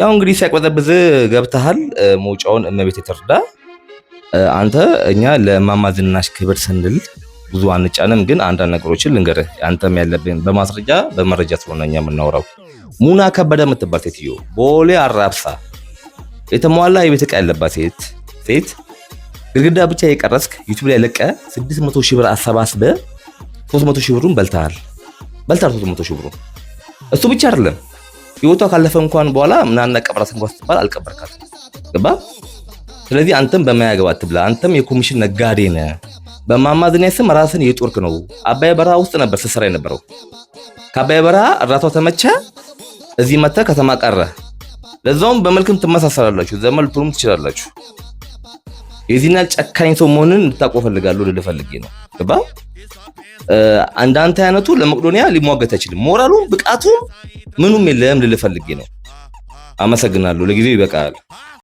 ያው እንግዲህ ሲያቅበዘብዝ ገብተሃል። መውጫውን እመቤት የተርዳ አንተ እኛ ለማማ ዝናሽ ክብር ስንል ብዙ አንጫንም፣ ግን አንዳንድ ነገሮችን ልንገርህ። አንተም ያለብን በማስረጃ በመረጃ ስለሆነ እኛ የምናወራው ሙና ከበደ የምትባል ሴትዮ ቦሌ አራብሳ የተሟላ የቤት ዕቃ ያለባት ሴት ግድግዳ ብቻ የቀረስክ ዩቲዩብ ላይ ለቀ 600 ሺህ ብር አሰባስበ 300 ሺህ ብሩን በልተሃል 300 ሺህ ብሩን። እሱ ብቻ አይደለም ህይወቷ ካለፈ እንኳን በኋላ ምናና ቀብራት እንኳን ስትባል አልቀበርካትም። ገባ? ስለዚህ አንተም በማያገባ አትብላ። አንተም የኮሚሽን ነጋዴ ነህ። በማማ ዝናሽ ስም ራስን የጦርክ ነው። አባይ በረሃ ውስጥ ነበር ስትሰራ የነበረው። ከአባይ በረሃ እርዳታው ተመቸ፣ እዚህ መተህ ከተማ ቀረ። ለዛውም በመልክም ትመሳሰላላችሁ፣ ዘመን ልትሆኑም ትችላላችሁ። የዚህና ጨካኝ ሰው መሆንን እንድታውቀው ፈልጋለሁ ልልህ ፈልጌ ነው። ገባ? አንዳንተ አይነቱ ለመቄዶንያ ሊሟገት አይችልም። ሞራሉ ብቃቱ ምኑም የለም ልልህ ፈልጌ ነው። አመሰግናለሁ። ለጊዜው ይበቃል።